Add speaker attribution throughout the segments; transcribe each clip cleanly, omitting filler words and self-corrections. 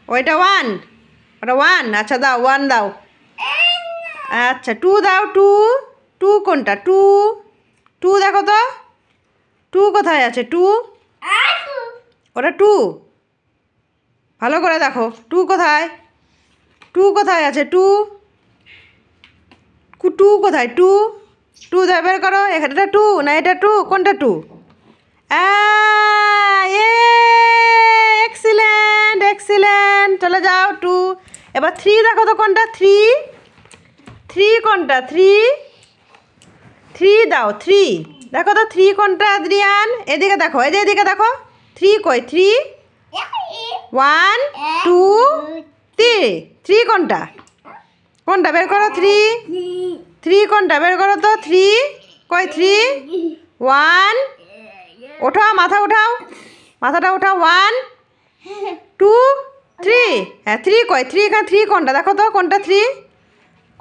Speaker 1: ওইটা ওয়ান, ওটা ওয়ান। আচ্ছা দাও, ওয়ান দাও। আচ্ছা টু দাও, টু। টু কোনটা? টু, টু দেখো তো, টু কোথায় আছে? টু, ওটা টু, ভালো করে দেখো টু কোথায়, টু কোথায় আছে? টু, টু কোথায়? টু, টু বের করো। এটা টু না এটা টু? কোনটা টু? এক্সিলেন্ট, এক্সিলেন্ট, চলে যাও টু। এবার থ্রি দেখো তো কোনটা? থ্রি, থ্রি কোনটা? থ্রি, থ্রি দাও, থ্রি দেখো তো, থ্রি কোনটা আদ্রিয়ান? এদিকে দেখো, এই যে এদিকে দেখো, থ্রি কই? Three, one two three, three কোনটা? কোনটা বের করো? থ্রি, থ্রি কোনটা বের করো তো? থ্রি কই? থ্রি, ওয়ান, ওঠাও, মাথা উঠাও, মাথাটা উঠাও। ওয়ান টু থ্রি, হ্যাঁ থ্রি কই? থ্রি, এখানে থ্রি কোনটা দেখো তো, কোনটা থ্রি?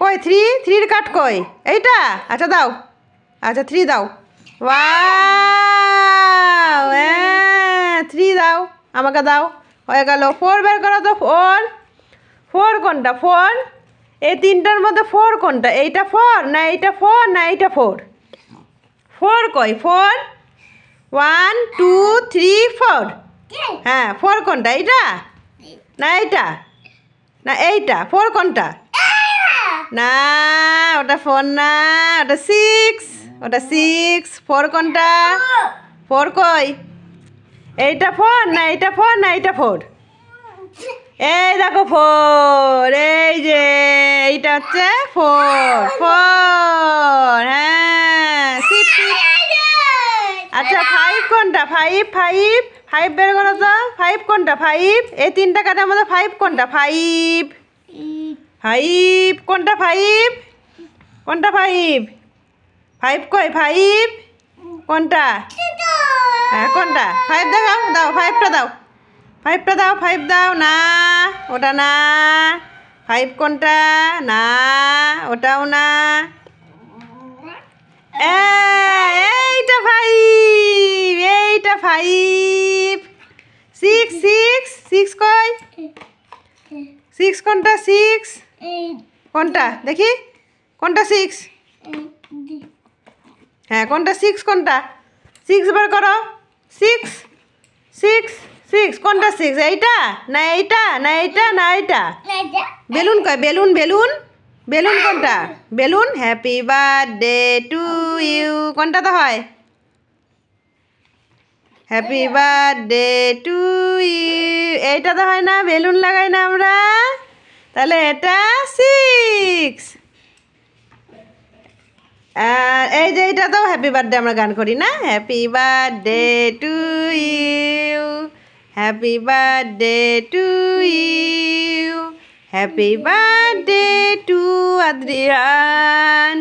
Speaker 1: কই থ্রি? থ্রির কাট কই? এইটা? আচ্ছা দাও, আচ্ছা থ্রি দাও। ওয়াও, হ্যাঁ থ্রি দাও, আমাকে দাও, হয়ে গেল। ফোর বের করো তো, ফোর, ফোর কোনটা? ফোর, এই তিনটার মধ্যে ফোর কোনটা? এইটা ফোর না এইটা ফোর না এইটা ফোর? ফোর কই? Four, one two three four, হ্যাঁ ফোর কোনটা? এইটা না এইটা না এইটা? ফোর কোনটা? না ওটা ফোর না, ওটা সিক্স, ওটা সিক্স। ফোর কোনটা? ফোর কই? এইটা ফোর না এইটা ফোর না এইটা ফোর? এই দেখো ফোর, এই যে এইটা হচ্ছে ফোর, ফোর, হ্যাঁ সিক্স। আচ্ছা ফাইভ কোনটা? ফাইভ, ফাইভ, ফাইভ বের করো তো, ফাইভ কোনটা? ফাইভ, এই তিনটা কাটার মধ্যে ফাইভ কোনটা? ফাইভ, ফাইভ কোনটা? ফাইভ কোনটা? ফাইভ, ফাইভ কই? ফাইভ কোনটা? হ্যাঁ কোনটা? ফাইভ দেখাও, দাও ফাইভটা দাও, ফাইভটা দাও, ফাইভ দাও। না ওটা না, ফাইভ কোনটা? না ওটাও না, এইটা ফাইভ, এইটা ফাইভ। সিক্স, সিক্স, সিক্স কই? সিক্স কোনটা? সিক্স কোনটা দেখি, কোনটা সিক্স? হ্যাঁ কোনটা সিক্স? কোনটা সিক্স বের করো? সিক্স, সিক্স, সিক্স কোনটা? সিক্স এইটা না এইটা না এইটা না এইটা? বেলুন কই? বেলুন, বেলুন, বেলুন কোনটা? Balloon, happy birthday to you কোনটা তো হয়? হ্যাপি বার্থডে টু ইউ, এইটা তো হয় না? বেলুন লাগাই না আমরা? তাহলে এটা সিক্স। আর এই যে এইটা তো হ্যাপি বার্থডে আমরা গান করি না? Happy birthday to you, happy birthday to you, happy birthday to Adrian.